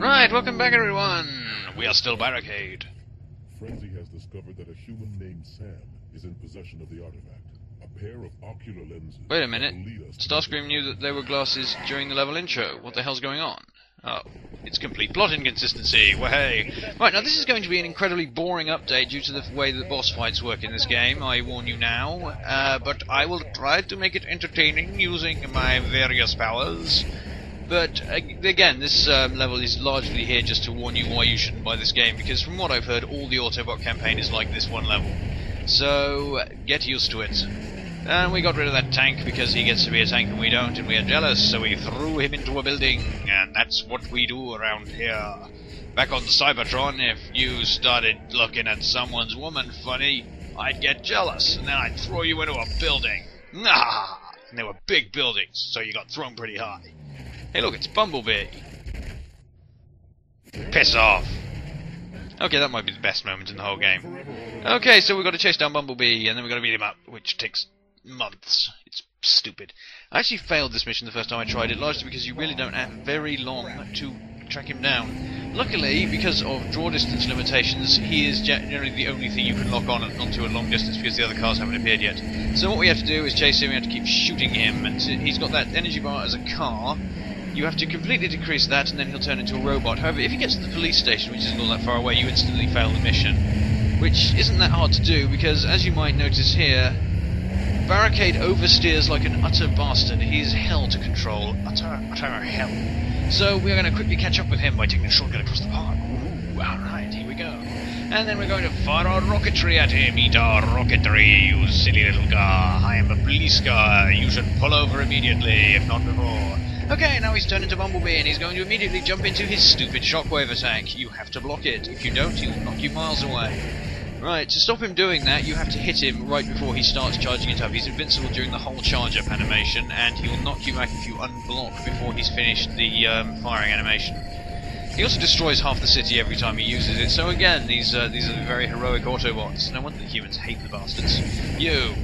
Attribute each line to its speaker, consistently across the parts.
Speaker 1: Right, welcome back everyone! We are still Barricade.
Speaker 2: Frenzy has discovered that a human named Sam is in possession of the artifact. A pair of ocular lenses.
Speaker 1: Wait a minute.
Speaker 2: that will lead us to
Speaker 1: Starscream knew that there were glasses during the level intro. What the hell's going on? Oh, it's complete plot inconsistency. Wahey! Right, now this is going to be an incredibly boring update due to the way the boss fights work in this game, I warn you now. But I will try to make it entertaining using my various powers. But, again, this level is largely here just to warn you why you shouldn't buy this game, because from what I've heard, all the Autobot campaign is like this one level. So, get used to it. And we got rid of that tank because he gets to be a tank and we don't, and we are jealous, so we threw him into a building, and that's what we do around here. Back on Cybertron, if you started looking at someone's woman funny, I'd get jealous, and then I'd throw you into a building. Nah! And they were big buildings, so you got thrown pretty high. Hey look, it's Bumblebee. Piss off. Okay, that might be the best moment in the whole game. Okay, so we've got to chase down Bumblebee, and then we've got to beat him up, which takes months. It's stupid. I actually failed this mission the first time I tried it, largely because you really don't have very long to track him down. Luckily, because of draw distance limitations, he is generally the only thing you can lock on onto a long distance because the other cars haven't appeared yet. So what we have to do is chase him, we have to keep shooting him, and he's got that energy bar as a car. You have to completely decrease that, and then he'll turn into a robot. However, if he gets to the police station, which isn't all that far away, you instantly fail the mission. Which isn't that hard to do, because as you might notice here, Barricade oversteers like an utter bastard. He is hell to control. Utter hell. So we're going to quickly catch up with him by taking a shortcut across the park. Ooh, alright, here we go. And then we're going to fire our rocketry at him. Eat our rocketry, you silly little car. I am a police car. You should pull over immediately, if not before. Okay, now he's turned into Bumblebee, and he's going to immediately jump into his stupid shockwave attack. You have to block it. If you don't, he'll knock you miles away. Right, to stop him doing that, you have to hit him right before he starts charging it up. He's invincible during the whole charge-up animation, and he will knock you back if you unblock before he's finished the firing animation. He also destroys half the city every time he uses it, so again, these are very heroic Autobots. No wonder the humans hate the bastards. You!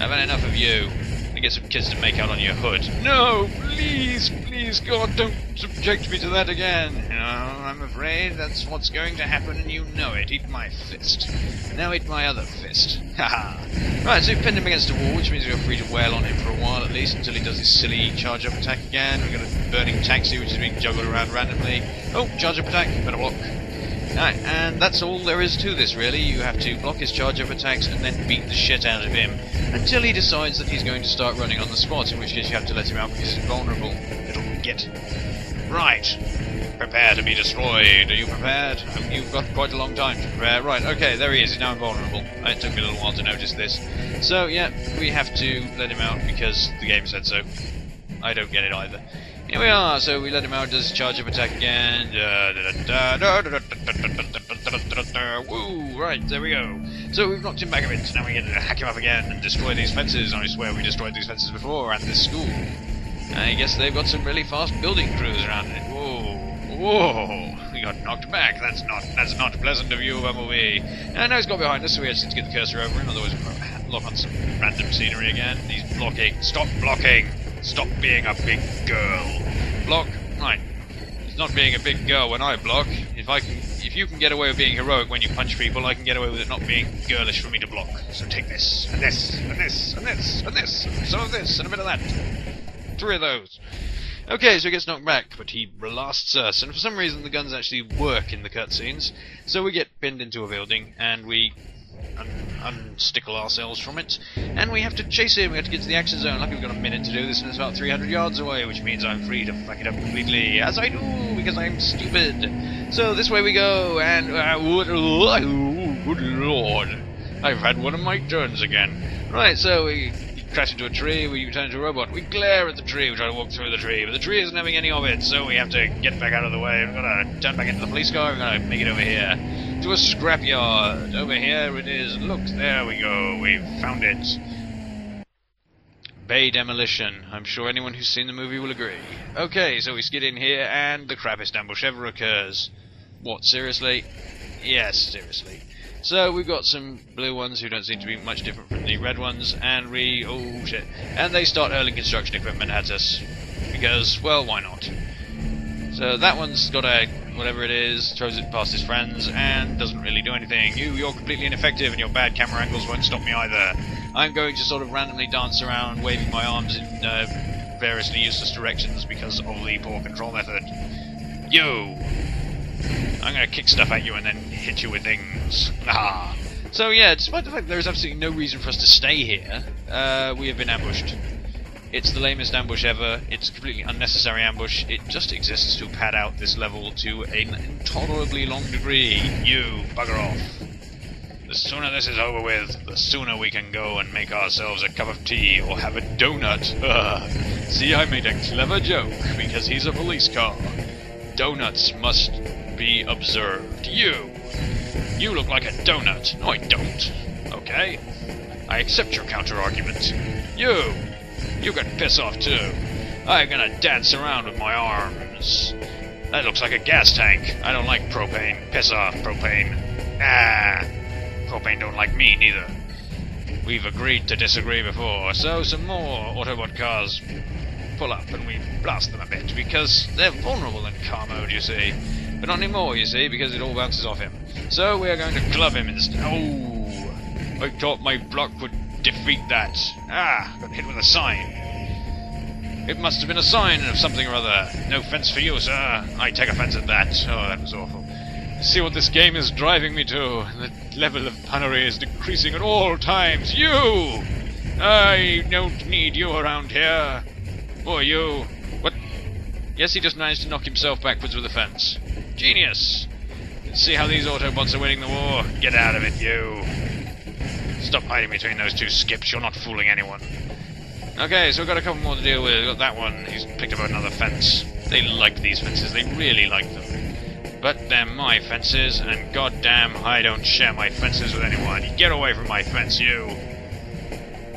Speaker 1: I've had enough of you. I get some kids to make out on your hood. No! Please! Please, God, don't subject me to that again! No, I'm afraid that's what's going to happen, and you know it. Eat my fist. Now eat my other fist. Haha! Right, so we've pinned him against a wall, which means we're free to wail on him for a while at least, until he does his silly charge-up attack again. We've got a burning taxi, which is being juggled around randomly. Oh, charge-up attack, better block. Right, and that's all there is to this, really. You have to block his charge-up attacks and then beat the shit out of him until he decides that he's going to start running on the spot, in which case you have to let him out because he's vulnerable. Little git. Right. Prepare to be destroyed. Are you prepared? You've got quite a long time to prepare. Right, okay, there he is. He's now invulnerable. It took me a little while to notice this. So, yeah, we have to let him out because the game said so. I don't get it either. Here we are, so we let him out, does charge-up attack again. Woo, right, there we go. So we've knocked him back a bit, now we get to hack him up again and destroy these fences. I swear we destroyed these fences before, and this school. I guess they've got some really fast building crews around it. Whoa, whoa, we got knocked back. That's not pleasant of you, Bumblebee. And now he's got behind us, so we have to get the cursor over him, otherwise we'll lock on some random scenery again. He's blocking. Stop blocking! Stop being a big girl. Block. Right. It's not being a big girl when I block. If you can get away with being heroic when you punch people, I can get away with it not being girlish for me to block. So take this, and this, and this, and this, and this, and some of this, and a bit of that. 3 of those. Okay, so he gets knocked back, but he blasts us, and for some reason the guns actually work in the cutscenes. So we get pinned into a building, and we unstickle ourselves from it, and we have to chase him. We have to get to the action zone. Luckily we've got a minute to do this, and it's about 300 yards away, which means I'm free to fuck it up completely, as I do, because I'm stupid. So this way we go, and good lord, I've had one of my turns again. Right, so we crash into a tree, we turn into a robot, we glare at the tree, we try to walk through the tree, but the tree isn't having any of it, so we have to get back out of the way. We've got to turn back into the police car, we've got to make it over here to a scrapyard. Over here it is. Look, there we go, we've found it. Bay demolition. I'm sure anyone who's seen the movie will agree. Okay, so we skid in here, and the crappiest ambush ever occurs. What, seriously? Yes, seriously. So we've got some blue ones who don't seem to be much different from the red ones, and oh shit, and they start hurling construction equipment at us, because, well, why not? So that one's got a whatever it is, throws it past his friends, and doesn't really do anything. You're completely ineffective, and your bad camera angles won't stop me either. I'm going to sort of randomly dance around, waving my arms in variously useless directions because of the poor control method. You! I'm going to kick stuff at you and then hit you with things. Ah! So yeah, despite the fact that there is absolutely no reason for us to stay here, we have been ambushed. It's the lamest ambush ever. It's a completely unnecessary ambush. It just exists to pad out this level to an intolerably long degree. You, bugger off. The sooner this is over with, the sooner we can go and make ourselves a cup of tea or have a donut. See, I made a clever joke, because he's a police car. Donuts must be observed. You look like a donut. No, I don't. Okay? I accept your counter-argument. You can piss off too. I'm gonna dance around with my arms. That looks like a gas tank. I don't like propane. Piss off, propane. Ah, propane don't like me neither. We've agreed to disagree before, so some more Autobot cars pull up and we blast them a bit, because they're vulnerable in car mode, you see. But not anymore, you see, because it all bounces off him. So we are going to club him instead. Oh, I thought my block would defeat that. Ah, got hit with a sign. It must have been a sign of something or other. No offence for you, sir. I take offence at that. Oh, that was awful. See what this game is driving me to. The level of punnery is decreasing at all times. You! I don't need you around here. Or you. What? Yes, he just managed to knock himself backwards with a fence. Genius! Let's see how these Autobots are winning the war. Get out of it, you. Stop hiding between those two skips. You're not fooling anyone. Okay, so we've got a couple more to deal with. We've got that one. He's picked up another fence. They like these fences. They really like them. But they're my fences, and goddamn, I don't share my fences with anyone. Get away from my fence, you.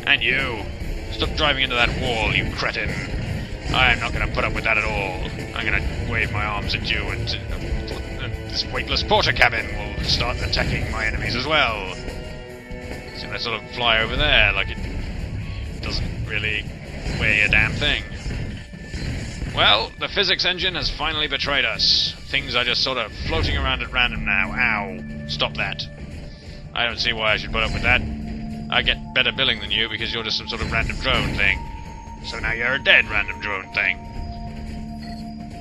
Speaker 1: And you. Stop driving into that wall, you cretin. I'm not going to put up with that at all. I'm going to wave my arms at you, and this weightless porter cabin will start attacking my enemies as well. So I sort of fly over there like it doesn't really weigh a damn thing. Well, the physics engine has finally betrayed us. Things are just sort of floating around at random now. Ow. Stop that. I don't see why I should put up with that. I get better billing than you because you're just some sort of random drone thing. So now you're a dead random drone thing.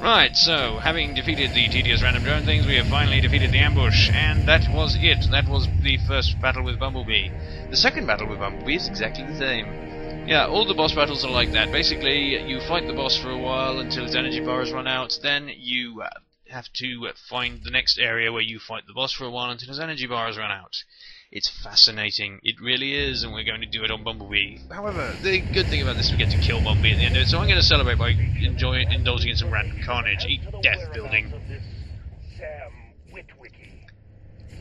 Speaker 1: Right, so, having defeated the tedious random drone things, we have finally defeated the ambush, and that was it. That was the first battle with Bumblebee. The second battle with Bumblebee is exactly the same. Yeah, all the boss battles are like that. Basically, you fight the boss for a while until his energy bar has run out, then you have to find the next area where you fight the boss for a while until his energy bar has run out. It's fascinating. It really is, and we're going to do it on Bumblebee. However, the good thing about this is we get to kill Bumblebee at the end of it, so I'm going to celebrate by indulging in some random carnage. Eat death, building.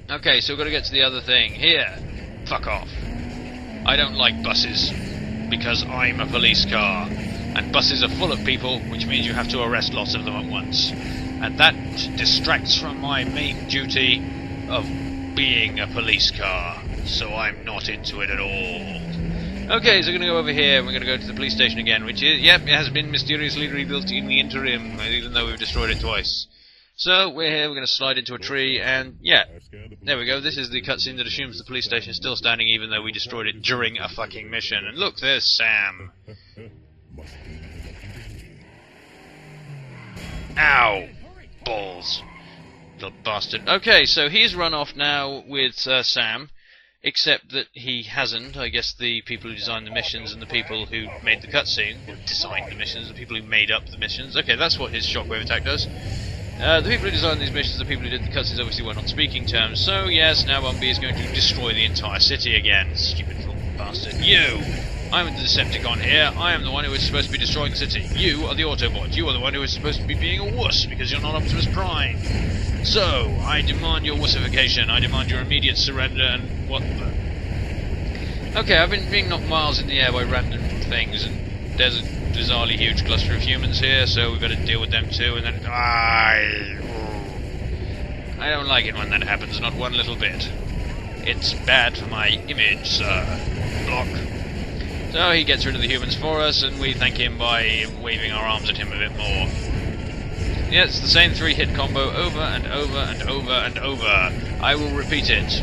Speaker 1: Okay, so we've got to get to the other thing. Here. Fuck off. I don't like buses, because I'm a police car. And buses are full of people, which means you have to arrest lots of them at once. And that distracts from my main duty of being a police car, so I'm not into it at all. Okay, so we're going to go over here, and we're going to go to the police station again, which is, yep, it has been mysteriously rebuilt in the interim, even though we've destroyed it twice. So, we're here, we're going to slide into a tree, and, yeah, there we go, this is the cutscene that assumes the police station is still standing even though we destroyed it during a fucking mission. And look, there's Sam. Ow! Balls. Little bastard. Okay, so he's run off now with Sam, except that he hasn't. I guess the people who designed the missions and the people who made the cutscene, designed the missions, the people who made up the missions. Okay, that's what his shockwave attack does. The people who designed these missions, the people who did the cutscenes, obviously weren't on speaking terms. So yes, now Bumblebee is going to destroy the entire city again. Stupid little bastard. You! I'm the Decepticon here. I am the one who is supposed to be destroying the city. You are the Autobot. You are the one who is supposed to be being a wuss because you're not Optimus Prime. So, I demand your wussification. I demand your immediate surrender and what the... Okay, I've been being knocked miles in the air by random things, and there's a bizarrely huge cluster of humans here, so we've got to deal with them too, and then... I don't like it when that happens, not one little bit. It's bad for my image, sir. Block. So he gets rid of the humans for us, and we thank him by waving our arms at him a bit more. Yeah, it's the same 3-hit combo over and over and over and over. I will repeat it.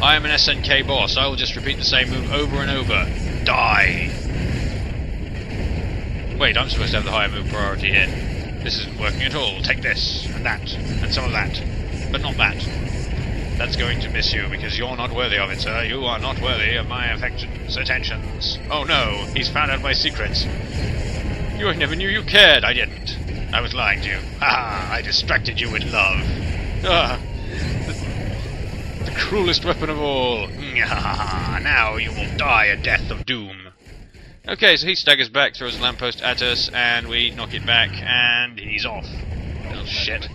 Speaker 1: I am an SNK boss. I will just repeat the same move over and over. Die! Wait, I'm supposed to have the higher move priority here. This isn't working at all. Take this, and that, and some of that. But not that. That's going to miss you, because you're not worthy of it, sir. You are not worthy of my affections, attentions. Oh no, he's found out my secrets. You never knew you cared. I didn't. I was lying to you. Ah, I distracted you with love. Ah, the cruelest weapon of all. Now you will die a death of doom. Okay, so he staggers back, throws a lamppost at us, and we knock it back, and he's off. Little shit.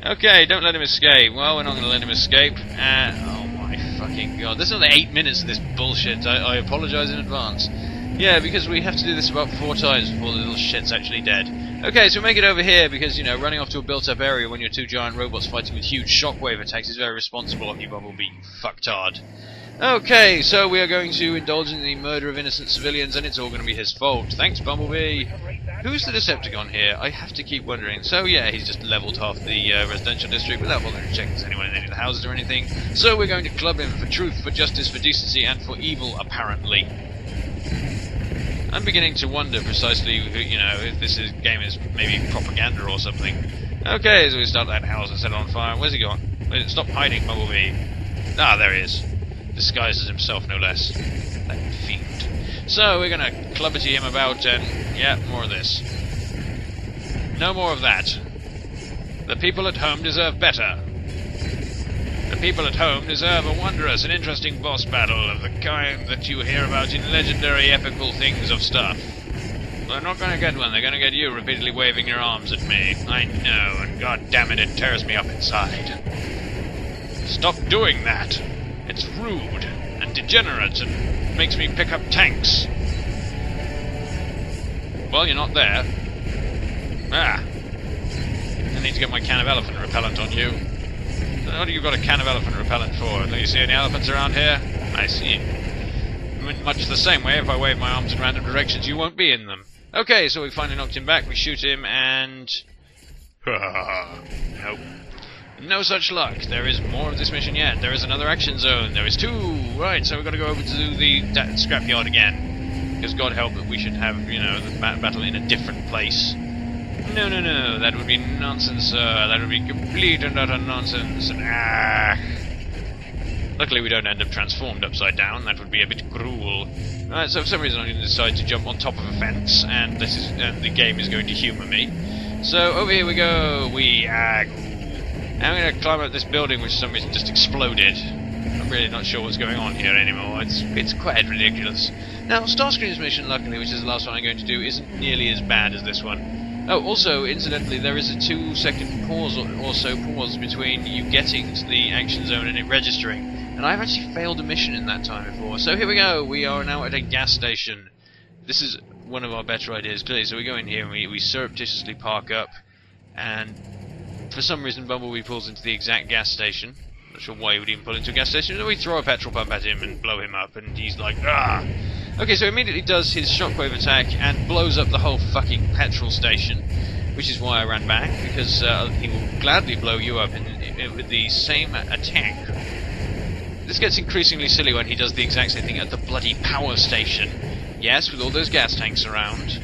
Speaker 1: Okay, don't let him escape. Well, we're not going to let him escape. Oh my fucking god. There's only 8 minutes of this bullshit. I apologise in advance. Yeah, because we have to do this about 4 times before the little shit's actually dead. Okay, so we make it over here because, you know, running off to a built-up area when you're 2 giant robots fighting with huge shockwave attacks is very responsible of you, Bumblebee, you fucktard. Okay, so we are going to indulge in the murder of innocent civilians, and it's all going to be his fault. Thanks, Bumblebee. Who's the Decepticon here? I have to keep wondering. So, yeah, he's just leveled half the residential district without bothering to check if there's anyone in any of the houses or anything. So we're going to club him for truth, for justice, for decency, and for evil, apparently. I'm beginning to wonder precisely, you know, if this game is maybe propaganda or something. Okay, so we start that house and set it on fire. Where's he gone? Wait, stop hiding, Bumblebee. Ah, there he is. Disguised as himself, no less. That fiend. So, we're gonna clubbity him about, and, yeah, more of this. No more of that. The people at home deserve better. The people at home deserve a wondrous and interesting boss battle of the kind that you hear about in legendary epical things of stuff. They're not gonna get one, they're gonna get you repeatedly waving your arms at me. I know, and god damn it, it tears me up inside. Stop doing that! It's rude and degenerate and makes me pick up tanks. Well, you're not there. Ah. I need to get my can of elephant repellent on you. What have you got a can of elephant repellent for? Do you see any elephants around here? I see. Much the same way, if I wave my arms in random directions, you won't be in them. Okay, so we finally knocked him back, we shoot him, and... nope. No such luck. There is more of this mission yet. There is another action zone. There is 2. Right, so we've got to go over to the Scrapyard again. Because God help it, we should have, you know, the battle in a different place. No, no, no. That would be nonsense, sir. That would be complete and utter nonsense. Ah. Luckily we don't end up transformed upside down. That would be a bit cruel. Right, so for some reason I'm going to decide to jump on top of a fence, and this is the game is going to humour me. So over here we go. I'm going to climb up this building which for some reason just exploded. I'm really not sure what's going on here anymore. It's quite ridiculous. Now, Starscream's mission, luckily, which is the last one I'm going to do, isn't nearly as bad as this one. Oh, also, incidentally, there is a 2-second pause or so pause between you getting to the action zone and it registering. And I've actually failed a mission in that time before. So here we go. We are now at a gas station. This is one of our better ideas, clearly. So we go in here and we surreptitiously park up, and for some reason Bumblebee pulls into the exact gas station. Not sure why he would even pull into a gas station. So we throw a petrol pump at him and blow him up, and he's like, ah! Okay, so he immediately does his shockwave attack and blows up the whole fucking petrol station, which is why I ran back, because he will gladly blow you up with the same attack. This gets increasingly silly when he does the exact same thing at the bloody power station. Yes, with all those gas tanks around.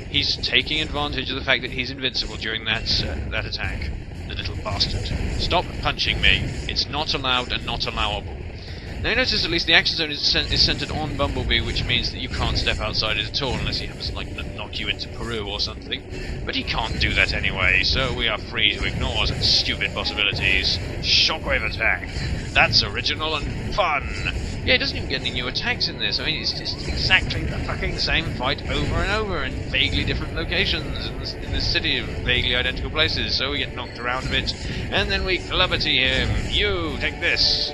Speaker 1: He's taking advantage of the fact that he's invincible during that attack. The little bastard. Stop punching me. It's not allowed and not allowable. Now you notice at least the action zone is centered on Bumblebee, which means that you can't step outside it at all unless he happens to like knock you into Peru or something. But he can't do that anyway, so we are free to ignore such stupid possibilities. Shockwave attack. That's original and fun. Yeah, he doesn't even get any new attacks in this. I mean, it's just exactly the fucking same fight over and over in vaguely different locations in this city of vaguely identical places. So we get knocked around a bit, and then we clubbity him. You, take this.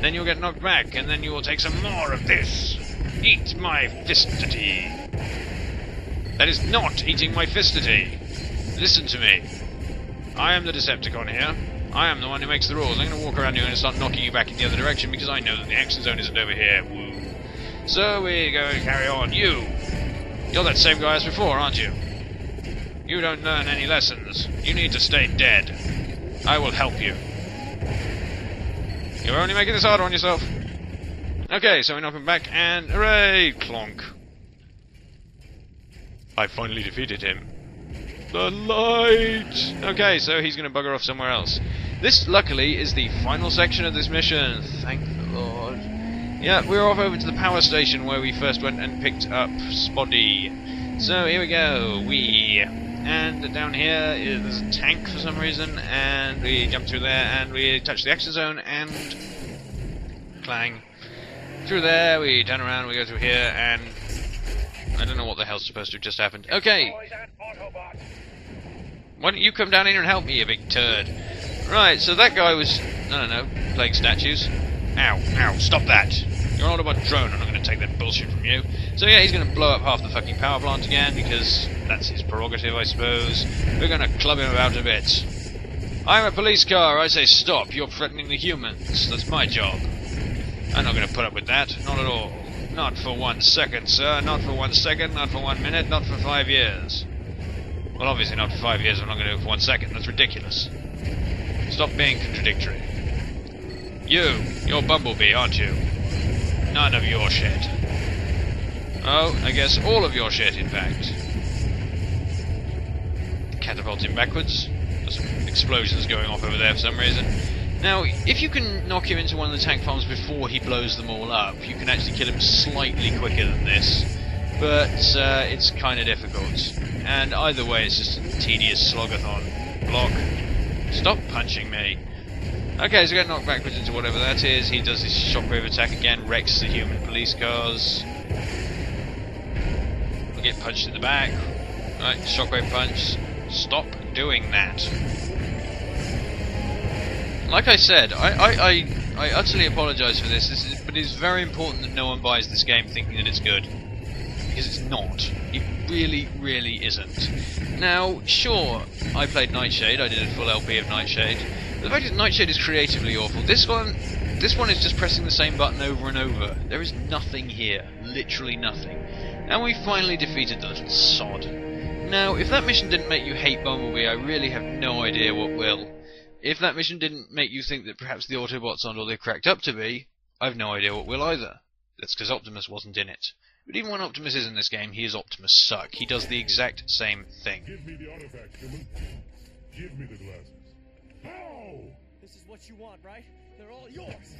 Speaker 1: Then you'll get knocked back, and then you will take some more of this. Eat my fistity. That is not eating my fistity. Listen to me. I am the Decepticon here. I am the one who makes the rules. I'm going to walk around you and start knocking you back in the other direction because I know that the action zone isn't over here. Woo. So we go and carry on. You're that same guy as before, aren't you? You don't learn any lessons. You need to stay dead. I will help you. You're only making this harder on yourself. Okay, so we knock him back, and hooray! Clonk. I finally defeated him. The light! Okay, so he's going to bugger off somewhere else. This, luckily, is the final section of this mission. Thank the Lord. Yeah, we're off over to the power station where we first went and picked up Spotty. So, here we go. And down here there's a tank for some reason, and we jump through there, and we touch the action zone, and clang. Through there, we turn around, we go through here, and I don't know what the hell's supposed to have just happened. Okay! Why don't you come down here and help me, you big turd? Right, so that guy was, I don't know, playing statues. Ow, ow, stop that! You're an Autobot drone, I'm not going to take that bullshit from you. So yeah, he's going to blow up half the fucking power plant again, because that's his prerogative, I suppose. We're going to club him about a bit. I'm a police car, I say stop, you're threatening the humans. That's my job. I'm not going to put up with that, not at all. Not for 1 second, sir, not for 1 second, not for 1 minute, not for 5 years. Well, obviously not for 5 years, I'm not going to do it for 1 second, that's ridiculous. Stop being contradictory. You're Bumblebee, aren't you? None of your shit. Oh, I guess all of your shit, in fact. Catapult him backwards. There's some explosions going off over there for some reason. Now, if you can knock him into one of the tank farms before he blows them all up, you can actually kill him slightly quicker than this. But it's kind of difficult. And either way, it's just a tedious slogathon. Block. Stop punching me. Okay, so we get knocked backwards into whatever that is. He does his shockwave attack again, wrecks the human police cars. We get punched in the back. Right, shockwave punch. Stop doing that. Like I said, I utterly apologise for this, but it's very important that no one buys this game thinking that it's good. Because it's not. It really, really isn't. Now, sure, I played Nightshade, I did a full LP of Nightshade. The fact is, Nightshade is creatively awful. This one is just pressing the same button over and over. There is nothing here. Literally nothing. And we finally defeated the little sod. Now, if that mission didn't make you hate Bumblebee, I really have no idea what will. If that mission didn't make you think that perhaps the Autobots aren't all they're cracked up to be, I've no idea what will either. That's because Optimus wasn't in it. But even when Optimus is in this game, he is Optimus Suck. He does the exact same thing.
Speaker 2: Give me the artifact, human. Give me the glasses. Ow!
Speaker 3: This is what you want, right? They're all yours.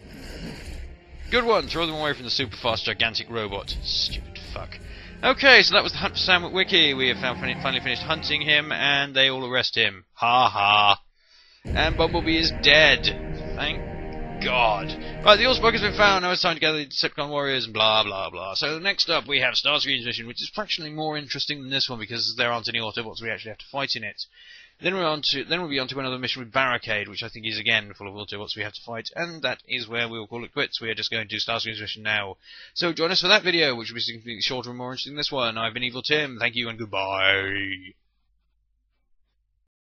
Speaker 1: Good one! Throw them away from the super fast gigantic robot. Stupid fuck. Okay, so that was the hunt for Sam Witwicky. We have finally finished hunting him, and they all arrest him. Ha ha. And Bumblebee is dead. Thank God. Right, the Allspark has been found. Now it's time to gather the Decepticon warriors and blah blah blah. So next up we have Starscream's mission, which is fractionally more interesting than this one because there aren't any Autobots we actually have to fight in it. Then we'll be on to another mission with Barricade, which I think is again full of Autobots we have to fight, and that is where we will call it quits. We are just going to do Starscream's mission now. So join us for that video, which will be significantly shorter and more interesting than this one. I've been Evil Tim. Thank you and goodbye.